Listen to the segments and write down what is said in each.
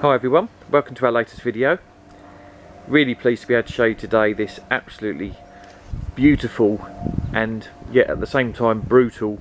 Hi everyone, welcome to our latest video. Really pleased to be able to show you today this absolutely beautiful and yet at the same time brutal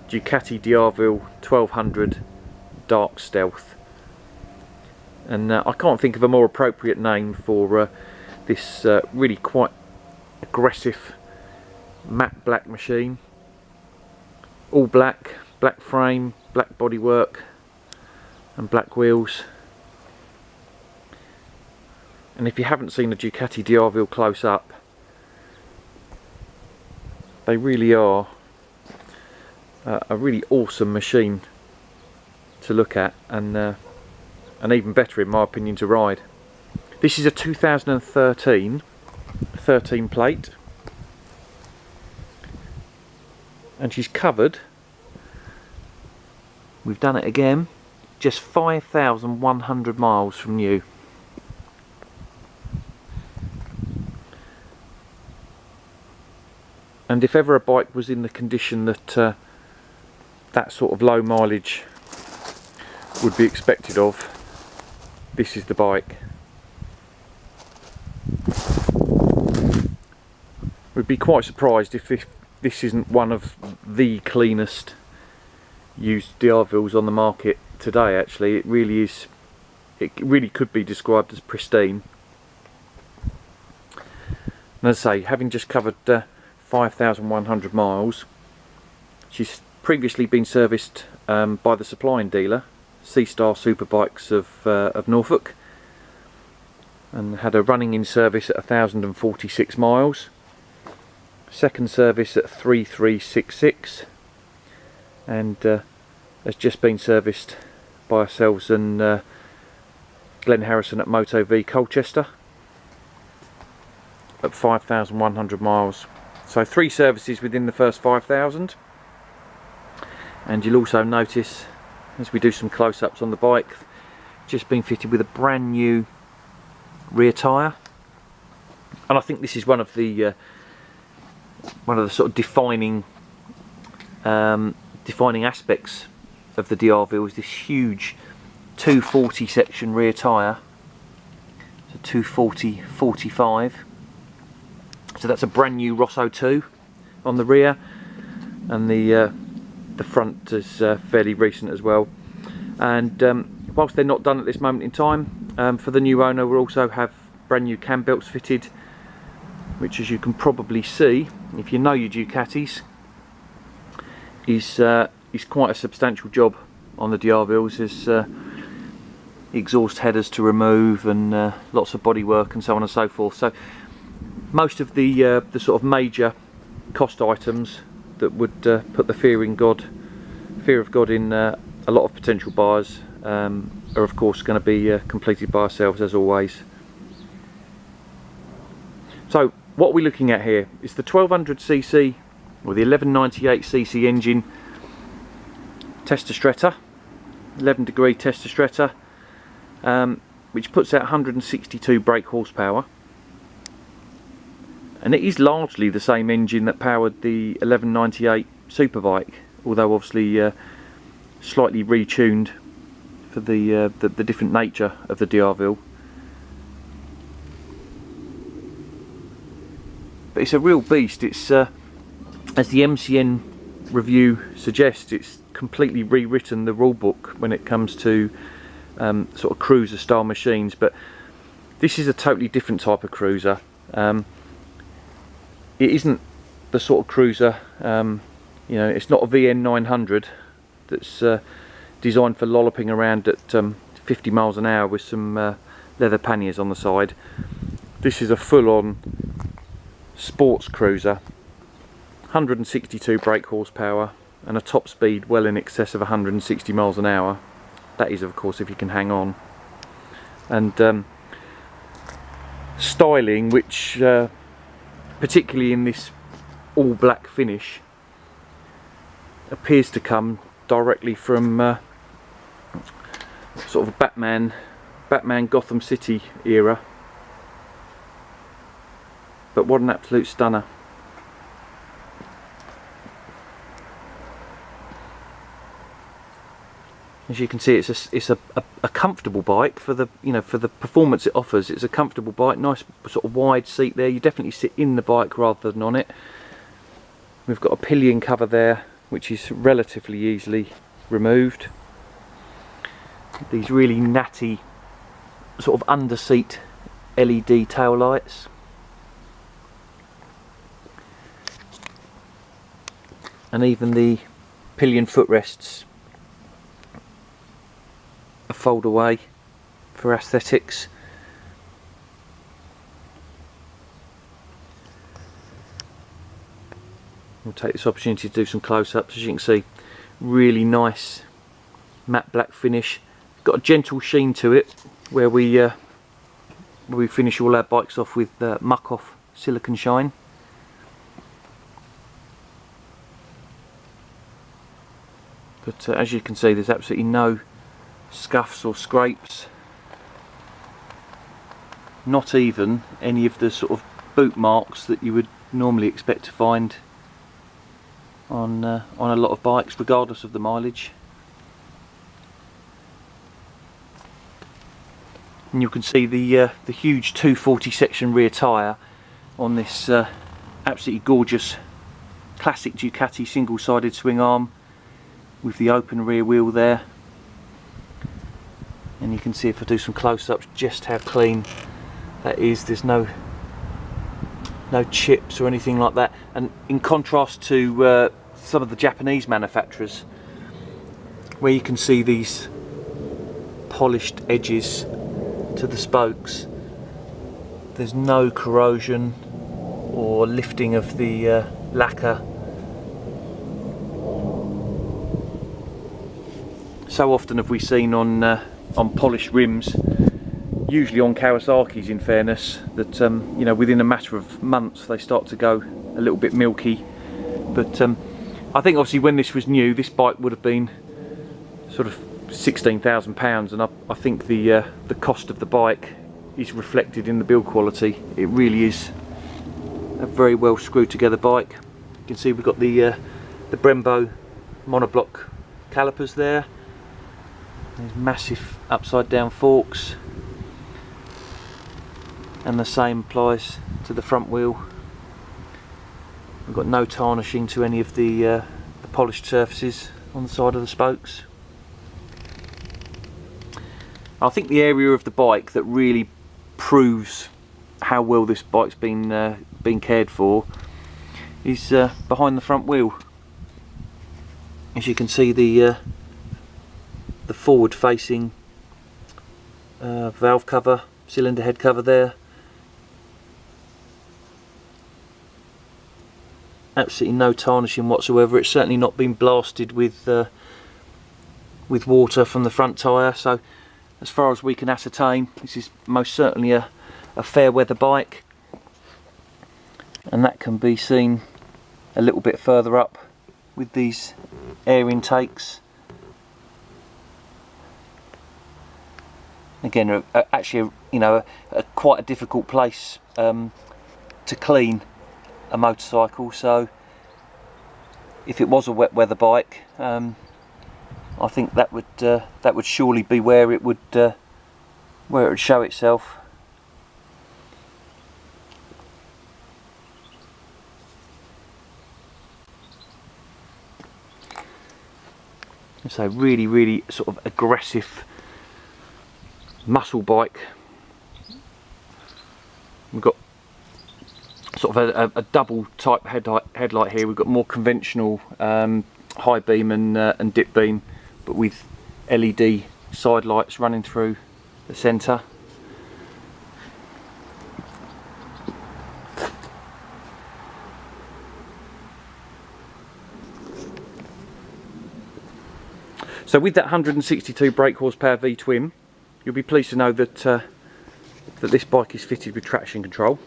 Ducati D'Urville 1200 Dark Stealth. And I can't think of a more appropriate name for this really quite aggressive matte black machine. All black, black frame, black bodywork and black wheels. And if you haven't seen a Ducati D'Urville close up, they really are a really awesome machine to look at, and even better in my opinion to ride. This is a 2013 13 plate, and she's covered, we've done it again, just 5,100 miles from new. And if ever a bike was in the condition that that sort of low mileage would be expected of, this is the bike. We'd be quite surprised if this isn't one of the cleanest used D'Urvilles on the market today. Actually, it really is. It really could be described as pristine. And as I say, having just covered 5,100 miles, she's previously been serviced by the supplying dealer, Seastar Superbikes of Norfolk, and had a running in service at 1,046 miles, second service at 3,366, and has just been serviced by ourselves and Glenn Harrison at Moto V Colchester at 5,100 miles. So 3 services within the first 5,000, and you'll also notice as we do some close-ups on the bike, just been fitted with a brand new rear tyre. And I think this is one of the sort of defining aspects of the D'Urville, is this huge 240 section rear tyre. So 240/45. So that's a brand new Rosso 2 on the rear, and the front is fairly recent as well. And whilst they're not done at this moment in time, for the new owner we'll also have brand new cam belts fitted, which, as you can probably see if you know your Ducatis, is quite a substantial job on the D'Urvilles. There's exhaust headers to remove and lots of body work and so on and so forth. So most of the sort of major cost items that would put the fear of God in a lot of potential buyers are of course going to be completed by ourselves, as always. So what we're looking at here is the 1200cc or the 1198cc engine tester stretta, 11 degree tester stretta, which puts out 162 brake horsepower. And it is largely the same engine that powered the 1198 Superbike, although obviously slightly retuned for the different nature of the D'Urville. But it's a real beast. It's as the MCN review suggests, it's completely rewritten the rulebook when it comes to sort of cruiser style machines. But this is a totally different type of cruiser. It isn't the sort of cruiser, you know, it's not a VN 900 that's designed for lolloping around at 50 miles an hour with some leather panniers on the side. This is a full-on sports cruiser, 162 brake horsepower and a top speed well in excess of 160 miles an hour. That is, of course, if you can hang on. And styling, which particularly in this all black finish, appears to come directly from sort of Batman Gotham City era. But what an absolute stunner. As you can see, it's a comfortable bike for the, you know, for the performance it offers. It's a comfortable bike, nice sort of wide seat there. You definitely sit in the bike rather than on it. We've got a pillion cover there, which is relatively easily removed. These really natty sort of under seat LED tail lights. And even the pillion footrests fold away for aesthetics. We'll take this opportunity to do some close-ups. As you can see, really nice matte black finish. Got a gentle sheen to it where we finish all our bikes off with Muc Off silicon shine. But as you can see, there's absolutely no scuffs or scrapes, not even any of the sort of boot marks that you would normally expect to find on a lot of bikes, regardless of the mileage. And you can see the huge 240 section rear tyre on this absolutely gorgeous classic Ducati single-sided swing arm with the open rear wheel there. And you can see, if I do some close-ups, just how clean that is. There's no chips or anything like that. And in contrast to some of the Japanese manufacturers, where you can see these polished edges to the spokes, there's no corrosion or lifting of the lacquer. So often have we seen on polished rims, usually on Kawasaki's in fairness, that you know, within a matter of months they start to go a little bit milky. But I think obviously when this was new, this bike would have been sort of £16,000, and I think the cost of the bike is reflected in the build quality. It really is a very well screwed together bike. You can see we've got the Brembo monoblock calipers there. There's massive upside down forks, and the same applies to the front wheel. We've got no tarnishing to any of the polished surfaces on the side of the spokes. I think the area of the bike that really proves how well this bike's been cared for is behind the front wheel. As you can see, the forward facing valve cover, cylinder head cover there, absolutely no tarnishing whatsoever. It's certainly not been blasted with water from the front tyre, so as far as we can ascertain, this is most certainly a fair weather bike, and that can be seen a little bit further up with these air intakes. Again, actually, you know, quite a difficult place to clean a motorcycle. So, if it was a wet weather bike, I think that would surely be where it would show itself. So really sort of aggressive muscle bike. We've got sort of a double type headlight here. We've got more conventional high beam and dip beam, but with LED side lights running through the centre. So with that 162 brake horsepower V-twin, you'll be pleased to know that that this bike is fitted with traction control.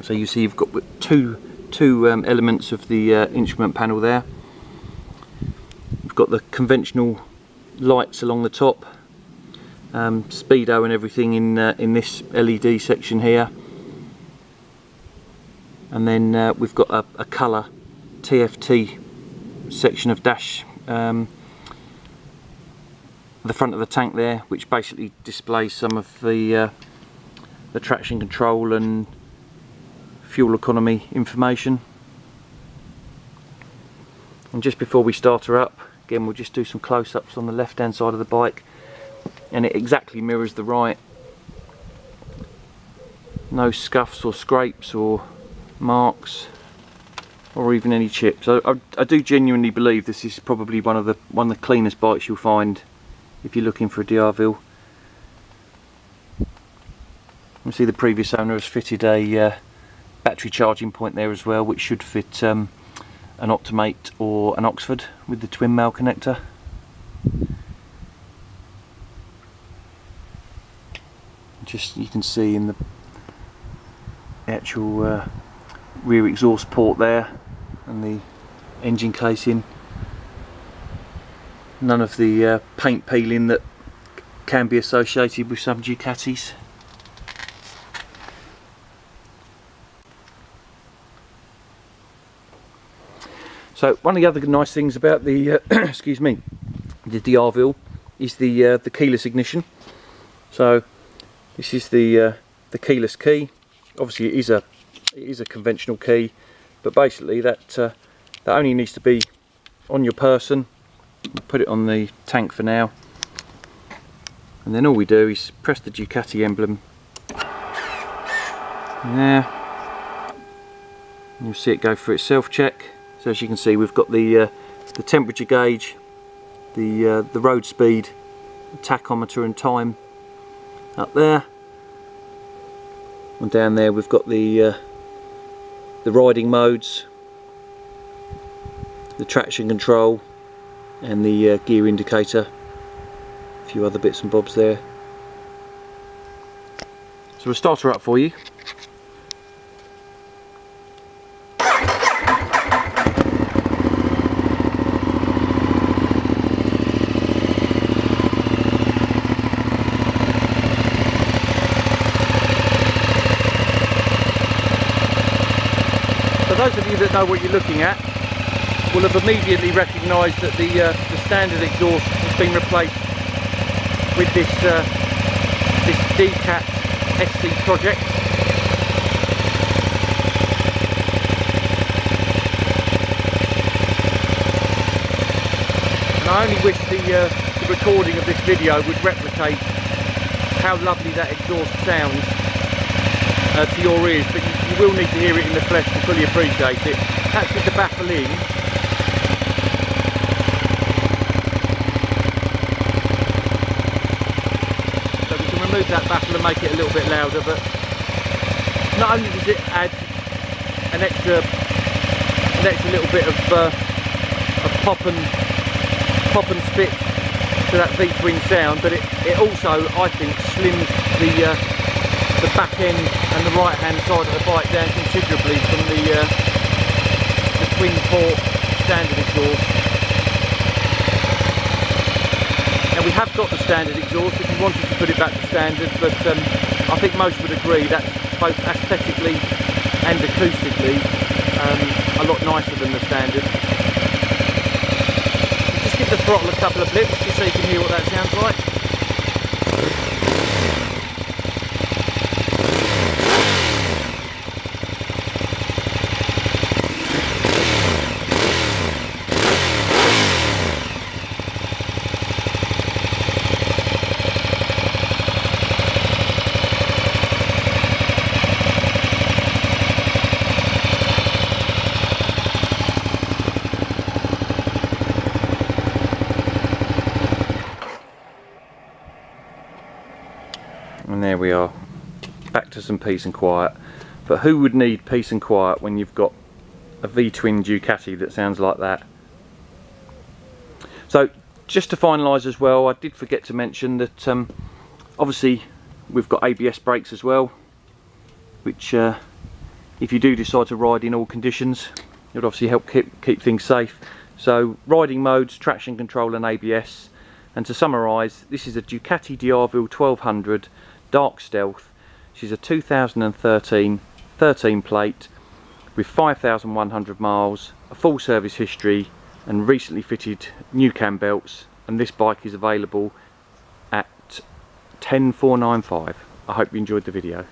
So you see you've got two elements of the instrument panel there. We've got the conventional lights along the top, speedo and everything in this LED section here, and then we've got a colour TFT section of dash the front of the tank there, which basically displays some of the traction control and fuel economy information. And just before we start her up, again we'll just do some close-ups on the left hand side of the bike, and it exactly mirrors the right. No scuffs or scrapes or marks or even any chips. I do genuinely believe this is probably one of the cleanest bikes you'll find if you're looking for a D'Urville. You see the previous owner has fitted a battery charging point there as well, which should fit an Optimate or an Oxford with the twin male connector. Just you can see in the actual rear exhaust port there and the engine casing, none of the paint peeling that can be associated with some Ducatis. So one of the other nice things about the excuse me, the D'Urville is the keyless ignition. So this is the keyless key. Obviously it is a conventional key, but basically that only needs to be on your person. Put it on the tank for now, and then all we do is press the Ducati emblem there. You'll see it go for its self check. So as you can see, we've got the temperature gauge, the road speed, the tachometer and time up there, and down there we've got the riding modes, the traction control, and the gear indicator. A few other bits and bobs there. So we'll start her up for you. Those of you that know what you're looking at will have immediately recognised that the standard exhaust has been replaced with this Decat SC project. And I only wish the recording of this video would replicate how lovely that exhaust sounds to your ears, but you will need to hear it in the flesh to fully appreciate it. That's with the baffle in. So we can remove that baffle and make it a little bit louder, but not only does it add an extra little bit of pop and spit to that V-twin sound, but it also, I think, slims the back end and the right hand side of the bike down considerably from the twin port standard exhaust. Now we have got the standard exhaust if you wanted to put it back to standard, but I think most would agree that's both aesthetically and acoustically a lot nicer than the standard. Just give the throttle a couple of blips just so you can hear what that sounds like. And there we are, back to some peace and quiet. But who would need peace and quiet when you've got a V-twin Ducati that sounds like that? So just to finalise as well, I did forget to mention that obviously we've got ABS brakes as well, which if you do decide to ride in all conditions, it would obviously help keep things safe. So riding modes, traction control and ABS. And to summarise, this is a Ducati D'Urville 1200 Dark Stealth. She's a 2013 13 plate with 5,100 miles, a full service history and recently fitted new cam belts, and this bike is available 10495. I hope you enjoyed the video.